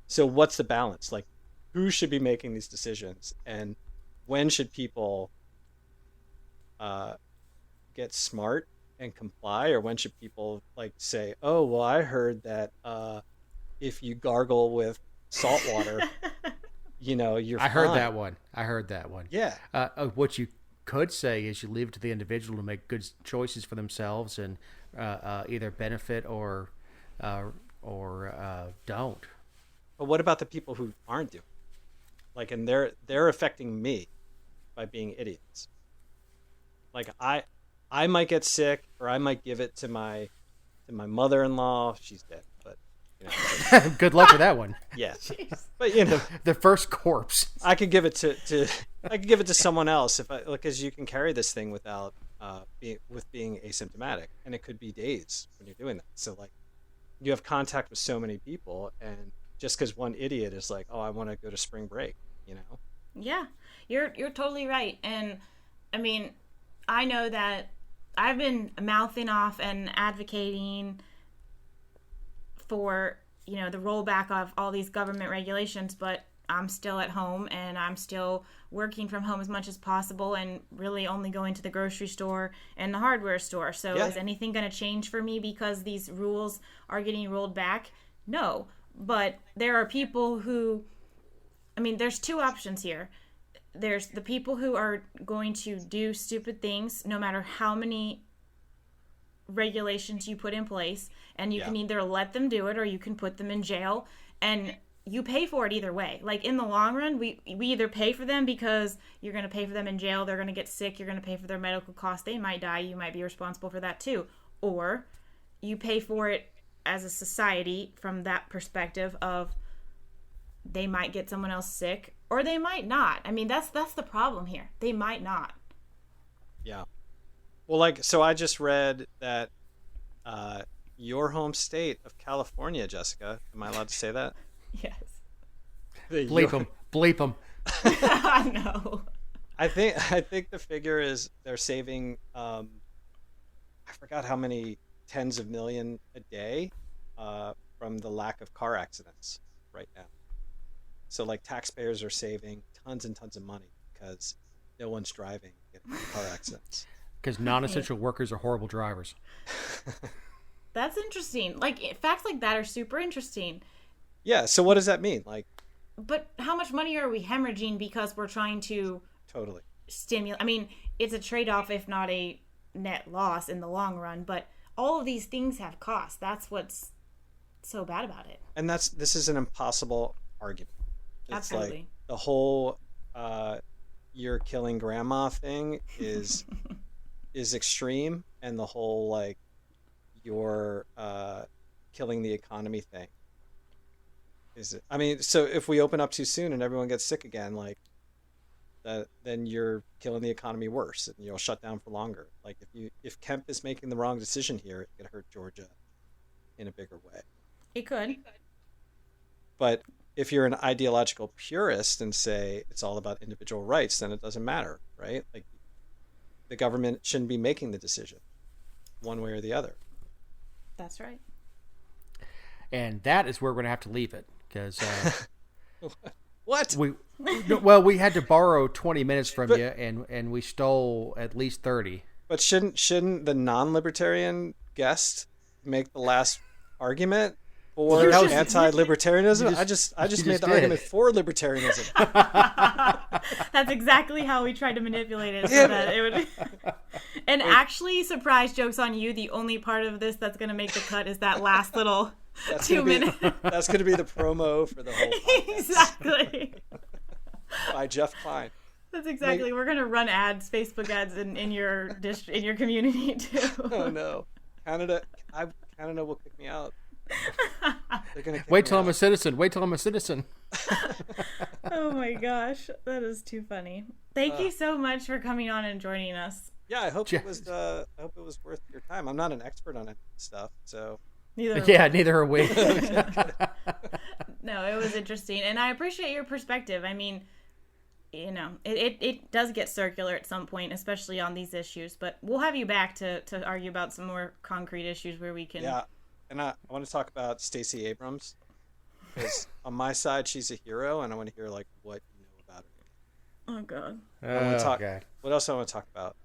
So what's the balance? Like, who should be making these decisions, and when should people get smart and comply, or when should people say, oh, well, I heard that if you gargle with salt water, you're fine. I heard that one. Yeah. What you could say is you leave it to the individual to make good choices for themselves and either benefit or don't. But what about the people who aren't doing it? And they're affecting me by being idiots. Like, I might get sick, or I might give it to my mother-in-law. She's dead, but good luck with that one. Yeah. Jeez. But the first corpse. I could give it to someone else because you can carry this thing without being asymptomatic, and it could be days when you're doing that. So you have contact with so many people, and just because one idiot is like, oh, I want to go to spring break, Yeah, you're totally right. And I mean, I know that I've been mouthing off and advocating for, the rollback of all these government regulations, but I'm still at home and I'm still working from home as much as possible and really only going to the grocery store and the hardware store. So is anything going to change for me because these rules are getting rolled back? No. But there are people who, I mean, there's two options here. There's the people who are going to do stupid things no matter how many regulations you put in place, and you can either let them do it or you can put them in jail, and you pay for it either way. Like, in the long run, we either pay for them because you're going to pay for them in jail, they're going to get sick, you're going to pay for their medical costs, they might die, you might be responsible for that too. Or you pay for it as a society from that perspective of they might get someone else sick or they might not. I mean, that's the problem here. They might not. Yeah. Well, like, so I just read that your home state of California, Jessica, am I allowed to say that? Yes. Bleep them. Bleep them. I know. I think the figure is they're saving, I forgot how many tens of million a day from the lack of car accidents right now. So, like, taxpayers are saving tons and tons of money because no one's driving getting into car accidents. Because non-essential workers are horrible drivers. That's interesting. Like, facts like that are super interesting. Yeah, so what does that mean? Like, but how much money are we hemorrhaging because we're trying to totally stimulate? I mean, it's a trade-off, if not a net loss in the long run, but all of these things have costs. That's what's so bad about it. And this is an impossible argument. It's Absolutely. Like the whole you're killing grandma thing is extreme, and the whole, like, you're killing the economy thing is, I mean, so if we open up too soon and everyone gets sick again, like, then you're killing the economy worse, and you'll shut down for longer. Like, if Kemp is making the wrong decision here, it could hurt Georgia in a bigger way. It could. But if you're an ideological purist and say it's all about individual rights, then it doesn't matter, right? Like, the government shouldn't be making the decision one way or the other. That's right. And that is where we're going to have to leave it, because what? we had to borrow 20 minutes from you, and we stole at least 30. But shouldn't the non-libertarian guest make the last argument for anti-libertarianism? I just made the argument for libertarianism. That's exactly how we tried to manipulate it, so that it would. And actually, surprise jokes on you. The only part of this that's going to make the cut is that last little 2 minutes. That's going to be the promo for the whole podcast. Exactly. By Jeff Klein. That's exactly. We're going to run ads, Facebook ads in your community too. Oh no, Canada will kick me out. They're gonna wait till I'm a citizen. Wait till I'm a citizen. Oh my gosh, that is too funny. Thank you so much for coming on and joining us. Yeah, I hope it was worth your time. I'm not an expert on any stuff, so neither are we. No, it was interesting, and I appreciate your perspective. I mean, you know, it does get circular at some point, especially on these issues. But we'll have you back to argue about some more concrete issues where we can. Yeah. And I want to talk about Stacey Abrams, because on my side, she's a hero, and I want to hear, like, what you know about her. Oh, God. Okay. What else do I want to talk about?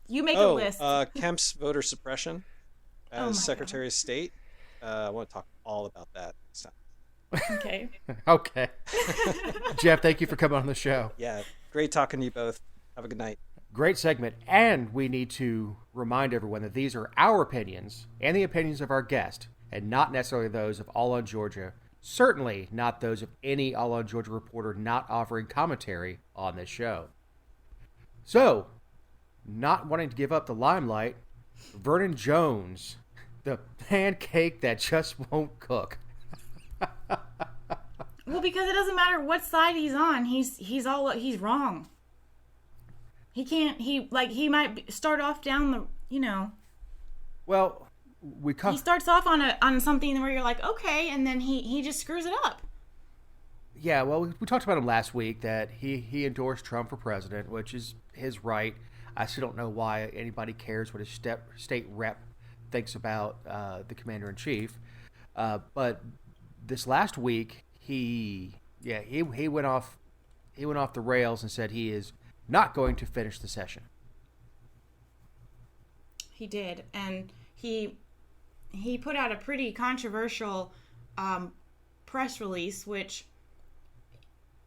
You make a list. Kemp's voter suppression as Secretary of State. I want to talk all about that next time. Okay. Okay. Jeff, thank you for coming on the show. Yeah, great talking to you both. Have a good night. Great segment, and we need to remind everyone that these are our opinions and the opinions of our guest, and not necessarily those of All on Georgia, certainly not those of any All on Georgia reporter not offering commentary on this show. So, not wanting to give up the limelight, Vernon Jones, the pancake that just won't cook. Well, because it doesn't matter what side he's on, he's wrong. He might start off down the, you know. Well, he starts off on something where you're like, okay, and then he just screws it up. Yeah, well, we talked about him last week, that he endorsed Trump for president, which is his right. I still don't know why anybody cares what his state rep thinks about the commander-in-chief. But this last week, he Yeah, he went off the rails and said he is not going to finish the session. He did, and he put out a pretty controversial press release, which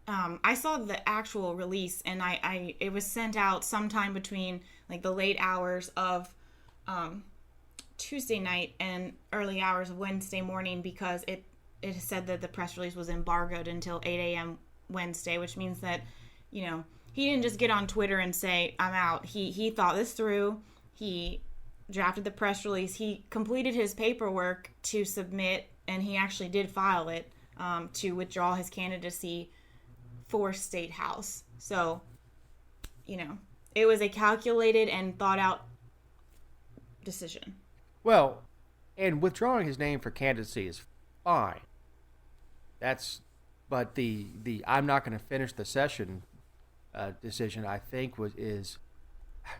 I saw the actual release, and it was sent out sometime between like the late hours of Tuesday night and early hours of Wednesday morning, because it said that the press release was embargoed until 8 a.m. Wednesday, which means that, you know, he didn't just get on Twitter and say, I'm out. He thought this through. He drafted the press release. He completed his paperwork to submit, and he actually did file it to withdraw his candidacy for State House. So, you know, it was a calculated and thought out decision. Well, and withdrawing his name for candidacy is fine. But the I'm not going to finish the session decision, I think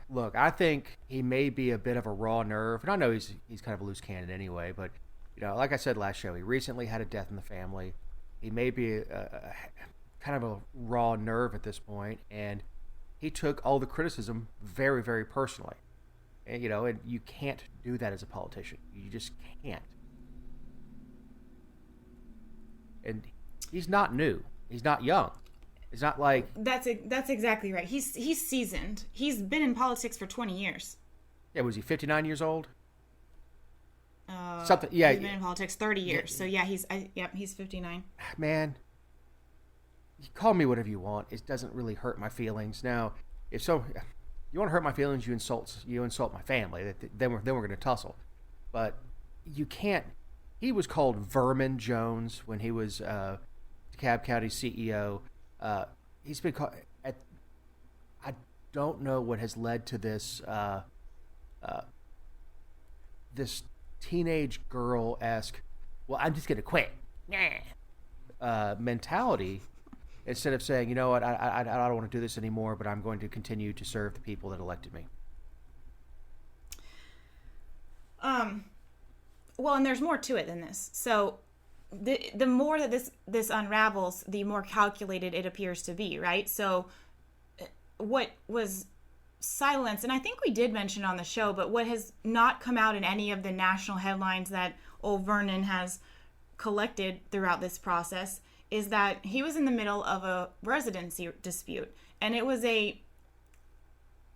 look, I think he may be a bit of a raw nerve, and I know he's kind of a loose cannon anyway. But you know, like I said last show, he recently had a death in the family. He may be a kind of a raw nerve at this point, and he took all the criticism very, very personally. And, you know, and you can't do that as a politician. You just can't. And he's not new. He's not young. It's not like... That's exactly right. He's seasoned. He's been in politics for 20 years. Yeah, was he 59 years old? Something. Yeah, he's been in politics 30 years. So yeah, he's 59. Man, you call me whatever you want. It doesn't really hurt my feelings. Now, if so, you want to hurt my feelings, you insult my family. Then we're going to tussle. But you can't. He was called Vernon Jones when he was DeKalb County CEO. He's been called. I don't know what has led to this this teenage girl-esque, well, I'm just going to quit mentality, instead of saying, you know what, I don't want to do this anymore, but I'm going to continue to serve the people that elected me. Well, and there's more to it than this. So the more that this unravels, the more calculated it appears to be, right? So what was silence, and I think we did mention on the show, but what has not come out in any of the national headlines that old Vernon has collected throughout this process is that he was in the middle of a residency dispute, and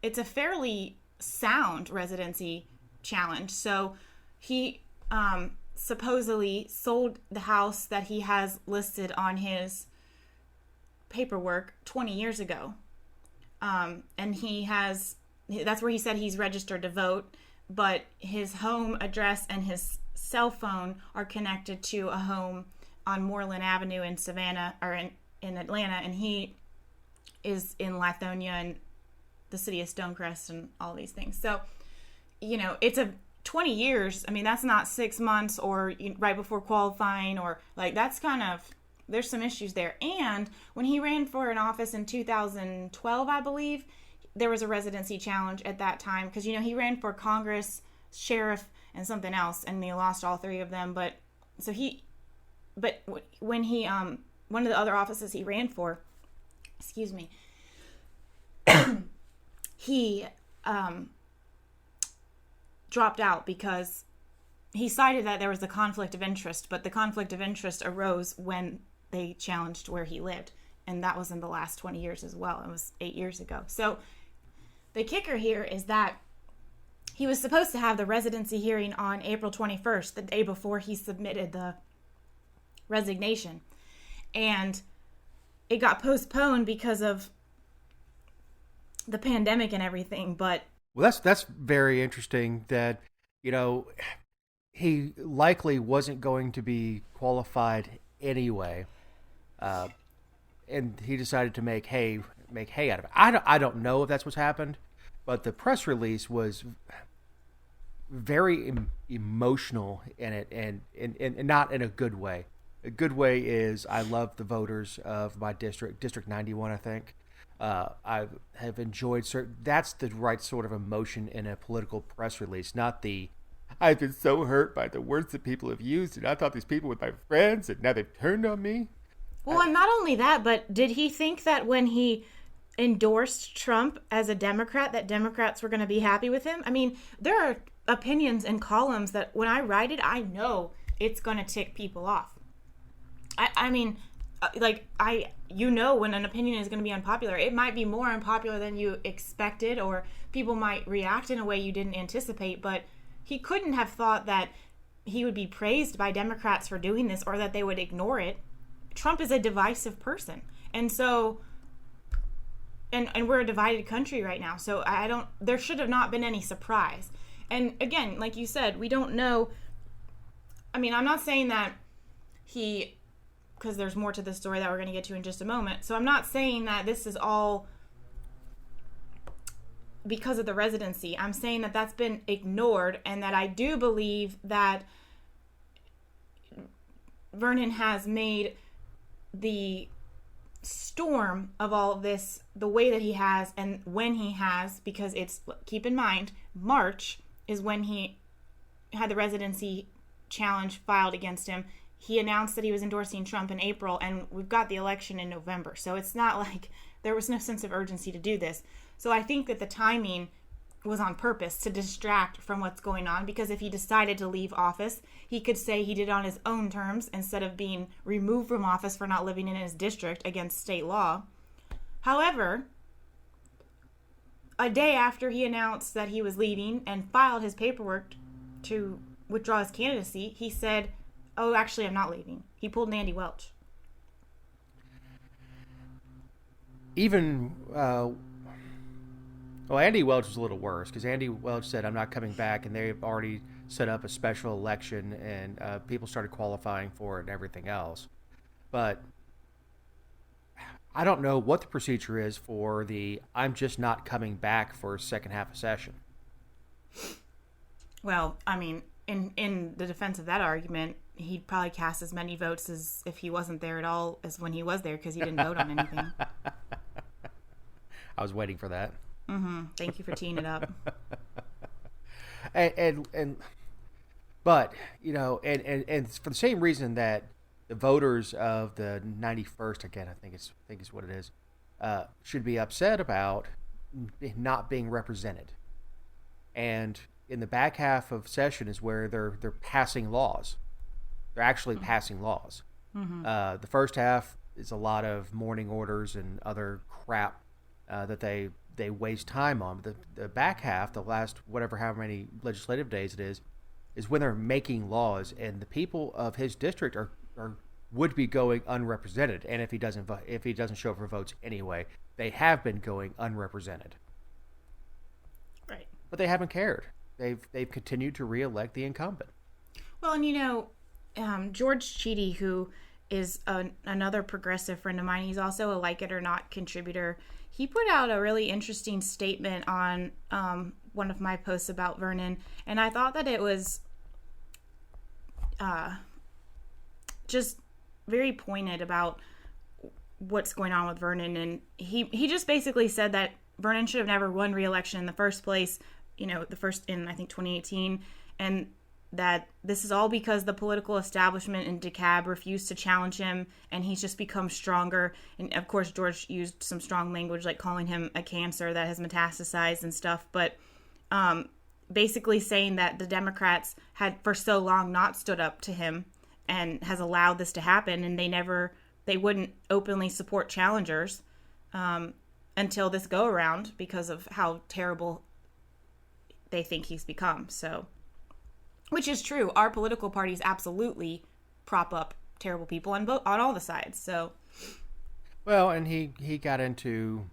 it's a fairly sound residency challenge. So he supposedly sold the house that he has listed on his paperwork 20 years ago. And that's where he said he's registered to vote, but his home address and his cell phone are connected to a home on Moreland Avenue in Savannah, or in Atlanta, and he is in Lithonia and the city of Stonecrest and all these things. So, you know, it's a 20 years. I mean, that's not 6 months or right before qualifying, or like, that's kind of, there's some issues there. And when he ran for an office in 2012, I believe, there was a residency challenge at that time, because, you know, he ran for Congress, sheriff, and something else, and he lost all three of them. But when he one of the other offices he ran for, excuse me, he dropped out because he cited that there was a conflict of interest, but the conflict of interest arose when they challenged where he lived, and that was in the last 20 years as well. It was 8 years ago. So the kicker here is that he was supposed to have the residency hearing on April 21st, the day before he submitted the resignation, and it got postponed because of the pandemic and everything. But well, that's very interesting that, you know, he likely wasn't going to be qualified anyway, and he decided to make hay out of it. I don't know if that's what's happened, but the press release was very emotional in it, and not in a good way. A good way is, I love the voters of my District 91, I think. I have enjoyed that's the right sort of emotion in a political press release, not the I've been so hurt by the words that people have used, and I thought these people were my friends, and now they've turned on me. Well, and not only that, but did he think that when he endorsed Trump as a Democrat, that Democrats were going to be happy with him? I mean, there are opinions and columns that when I write it, I know it's going to tick people off. I mean, when an opinion is going to be unpopular, it might be more unpopular than you expected, or people might react in a way you didn't anticipate, but he couldn't have thought that he would be praised by Democrats for doing this or that they would ignore it. Trump is a divisive person. And so, and we're a divided country right now. So there should have not been any surprise. And again, like you said, we don't know. I mean, I'm not saying that because there's more to this story that we're going to get to in just a moment. So I'm not saying that this is all because of the residency. I'm saying that that's been ignored, and that I do believe that Vernon has made the storm of all of this the way that he has and when he has, because keep in mind, March is when he had the residency challenge filed against him. He announced that he was endorsing Trump in April, and we've got the election in November. So it's not like there was no sense of urgency to do this. So I think that the timing was on purpose to distract from what's going on, because if he decided to leave office, he could say he did it on his own terms instead of being removed from office for not living in his district against state law. However, a day after he announced that he was leaving and filed his paperwork to withdraw his candidacy, he said, "Oh, actually, I'm not leaving." He pulled an Andy Welch. Well, Andy Welch was a little worse, because Andy Welch said, "I'm not coming back," and they've already set up a special election, and people started qualifying for it and everything else. But I don't know what the procedure is for I'm just not coming back for a second half of session. Well, I mean, in the defense of that argument, he'd probably cast as many votes as if he wasn't there at all as when he was there, because he didn't vote on anything. I was waiting for that. Mm-hmm. Thank you for teeing it up. But for the same reason that the voters of the 91st, again, I think is what it is, should be upset about not being represented. And in the back half of session is where they're passing laws. They're actually passing laws. Mm-hmm. The first half is a lot of morning orders and other crap that they waste time on. The back half, the last however many legislative days it is when they're making laws, and the people of his district would be going unrepresented. And if he doesn't show up for votes anyway, they have been going unrepresented. Right. But they haven't cared. They've continued to reelect the incumbent. Well, and George Cheedy, who is another progressive friend of mine, he's also a Like It or Not contributor. He put out a really interesting statement on one of my posts about Vernon, and I thought that it was just very pointed about what's going on with Vernon. And he just basically said that Vernon should have never won re-election in the first place, the first in, I think, 2018, and that this is all because the political establishment in DeKalb refused to challenge him, and he's just become stronger. And of course, George used some strong language, like calling him a cancer that has metastasized and stuff, but basically saying that the Democrats had for so long not stood up to him and has allowed this to happen, and they wouldn't openly support challengers until this go around because of how terrible they think he's become. So, which is true. Our political parties absolutely prop up terrible people on all the sides. So, well, and he got into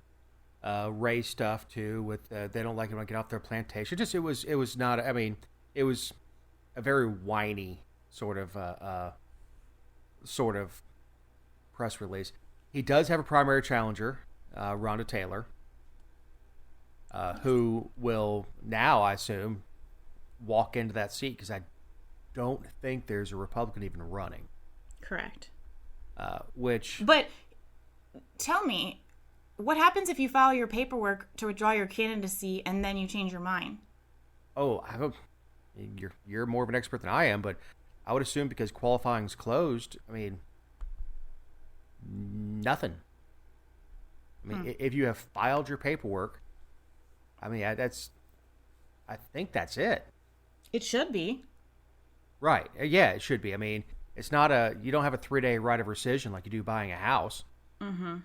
race stuff too. With they don't like him to get off their plantation. Just it was not. I mean, it was a very whiny sort of press release. He does have a primary challenger, Rhonda Taylor, who will now, I assume, walk into that seat, because I don't think there's a Republican even running. Correct. But tell me, what happens if you file your paperwork to withdraw your candidacy and then you change your mind? Oh, you're more of an expert than I am, but I would assume because qualifying's closed, I mean, Nothing. I mean, if you have filed your paperwork, I mean, I think that's it. It should be. Right. Yeah, it should be. I mean, it's not you don't have a 3-day right of rescission like you do buying a house. Mm-hmm.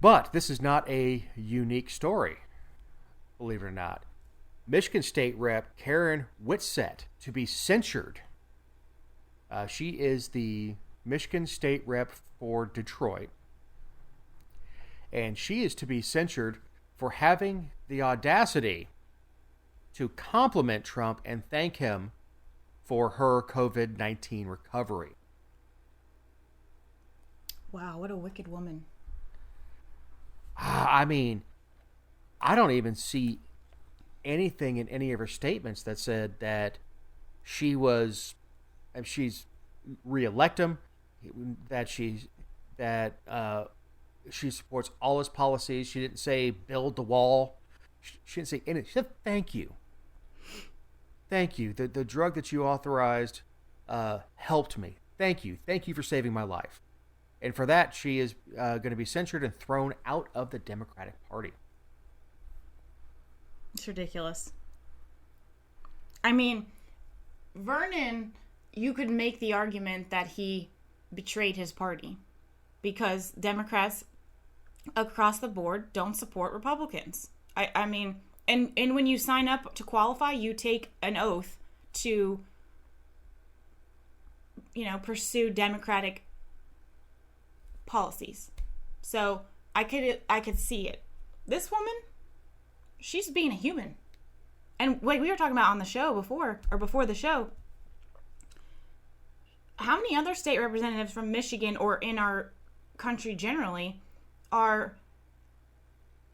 But this is not a unique story, believe it or not. Michigan State Rep Karen Whitsett to be censured. She is the Michigan State Rep for Detroit. And she is to be censured for having the audacity to compliment Trump and thank him for her COVID-19 recovery. Wow, what a wicked woman. I mean, I don't even see anything in any of her statements that said that she's re-elect him, that she supports all his policies. She didn't say build the wall. She didn't say anything. She said thank you. Thank you. The drug that you authorized helped me. Thank you. Thank you for saving my life. And for that, she is going to be censured and thrown out of the Democratic Party. It's ridiculous. I mean, Vernon, you could make the argument that he betrayed his party because Democrats across the board don't support Republicans. I mean, and when you sign up to qualify, you take an oath to, pursue Democratic policies. So I could see it. This woman, she's being a human. And what we were talking about on the show before the show, how many other state representatives from Michigan or in our country generally are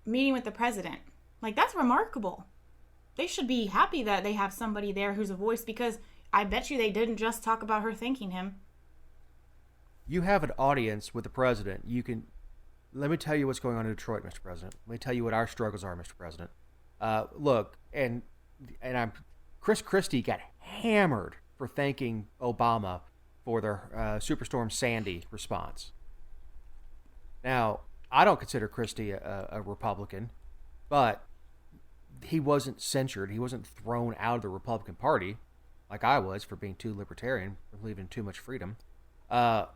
meeting with the president? Like, that's remarkable. They should be happy that they have somebody there who's a voice, because I bet you they didn't just talk about her thanking him. You have an audience with the president. Let me tell you what's going on in Detroit, Mr. President. Let me tell you what our struggles are, Mr. President. Look, and Chris Christie got hammered for thanking Obama for their Superstorm Sandy response. Now, I don't consider Christie a Republican, but he wasn't censured. He wasn't thrown out of the Republican Party like I was for being too libertarian, for believing in too much freedom. All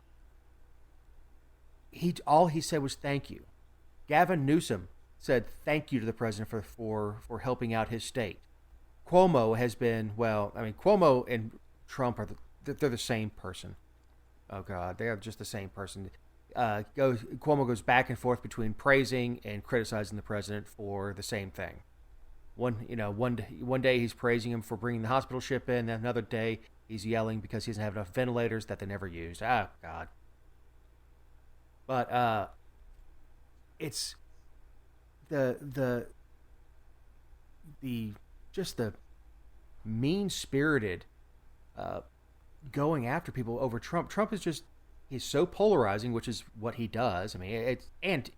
he said was thank you. Gavin Newsom said thank you to the president for helping out his state. Cuomo has been, Cuomo and Trump they're the same person. Oh God, they are just the same person. Cuomo goes back and forth between praising and criticizing the president for the same thing. One day he's praising him for bringing the hospital ship in, and another day he's yelling because he doesn't have enough ventilators that they never used. Oh God. But it's the mean-spirited going after people over Trump. Trump is he's so polarizing, which is what he does. I mean, and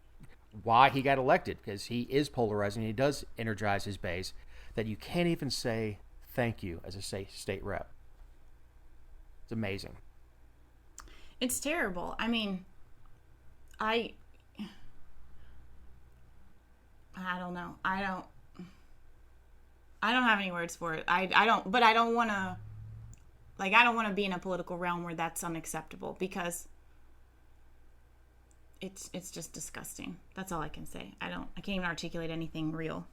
why he got elected, because he is polarizing. He does energize his base, that you can't even say thank you as a state rep. It's amazing. It's terrible. I mean, I don't know. I don't have any words for it. I don't want to be in a political realm where that's unacceptable, because it's just disgusting. That's all I can say. I can't even articulate anything real.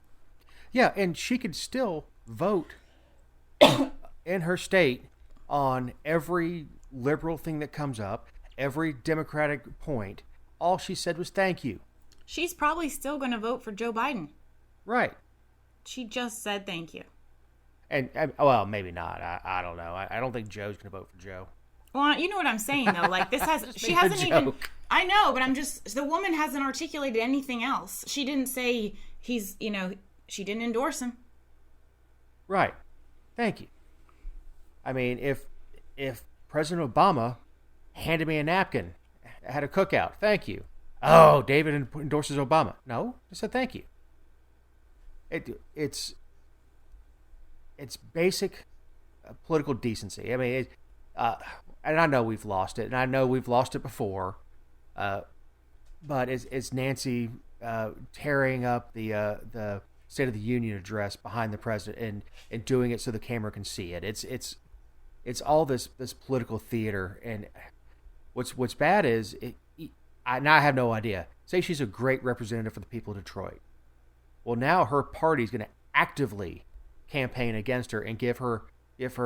Yeah, and she could still vote in her state on every liberal thing that comes up, every Democratic point. All she said was thank you. She's probably still going to vote for Joe Biden. Right. She just said thank you. And, well, maybe not. I don't know. I don't think Joe's going to vote for Joe. Well, you know what I'm saying, though. Like, she hasn't even... I know, but the woman hasn't articulated anything else. She didn't say she didn't endorse him. Right. Thank you. I mean, if President Obama handed me a napkin, had a cookout, thank you. Oh, David endorses Obama. No, I said thank you. It's basic political decency. I mean, and I know we've lost it, and I know we've lost it before, but it's Nancy tearing up the State of the Union address behind the president and doing it so the camera can see it. It's all this political theater, and what's bad is I have no idea. Say she's a great representative for the people of Detroit. Well, now her party's going to actively campaign against her and give her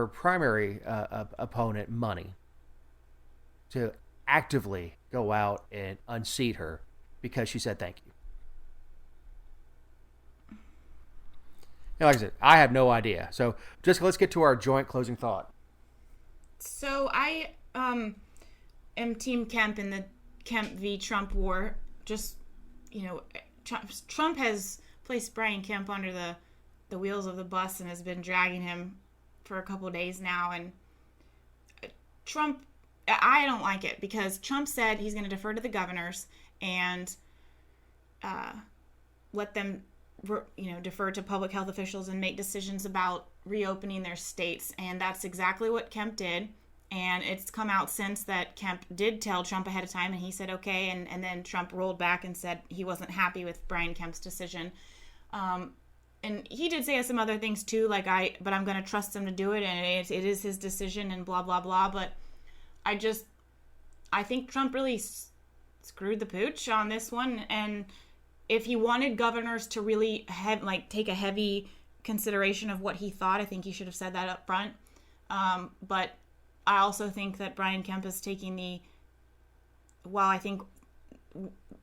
primary opponent money to actively go out and unseat her because she said thank you. And like I said, I have no idea. So, Jessica, let's get to our joint closing thought. So I am Team Kemp in the Kemp v. Trump war. Just, Trump has placed Brian Kemp under the wheels of the bus and has been dragging him for a couple of days now. And Trump, I don't like it because Trump said he's going to defer to the governors and let them, defer to public health officials and make decisions about reopening their states. And that's exactly what Kemp did. And it's come out since that Kemp did tell Trump ahead of time, and he said okay, and then Trump rolled back and said he wasn't happy with Brian Kemp's decision. And he did say some other things too, but I'm going to trust him to do it, and it is his decision, and blah blah blah. But I think Trump really screwed the pooch on this one. And if he wanted governors to really take a heavy consideration of what he thought, I think he should have said that up front. But I also think that Brian Kemp is taking while I think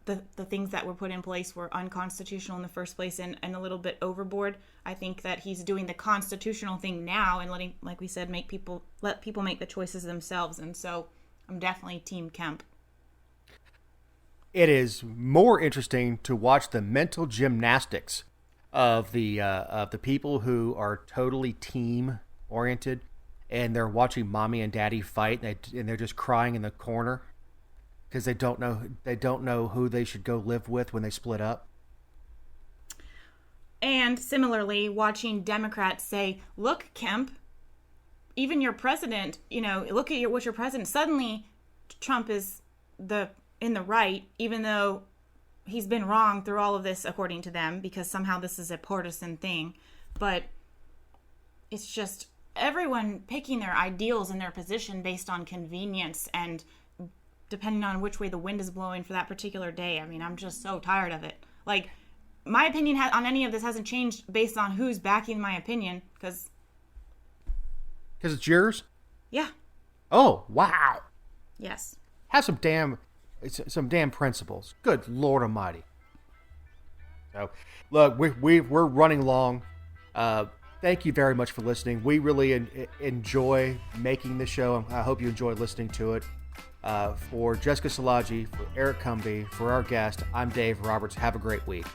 the things that were put in place were unconstitutional in the first place and a little bit overboard, I think that he's doing the constitutional thing now and letting, like we said, let people make the choices themselves. And so I'm definitely Team Kemp. It is more interesting to watch the mental gymnastics of the people who are totally team oriented, and they're watching mommy and daddy fight, and they're just crying in the corner because they don't know who they should go live with when they split up. And similarly, watching Democrats say, "Look, Kemp, even your president, look at what your president." Suddenly, Trump is in the right, even though he's been wrong through all of this, according to them, because somehow this is a partisan thing. But it's just everyone picking their ideals and their position based on convenience and depending on which way the wind is blowing for that particular day. I mean, I'm just so tired of it. My opinion on any of this hasn't changed based on who's backing my opinion, because it's yours? Yeah. Oh, wow. Yes. Have some damn principles. Good Lord Almighty. So, look, we're running long. Thank you very much for listening. We really enjoy making the show. I hope you enjoy listening to it. For Jessica Szilagyi, for Eric Cumby, for our guest, I'm Dave Roberts. Have a great week.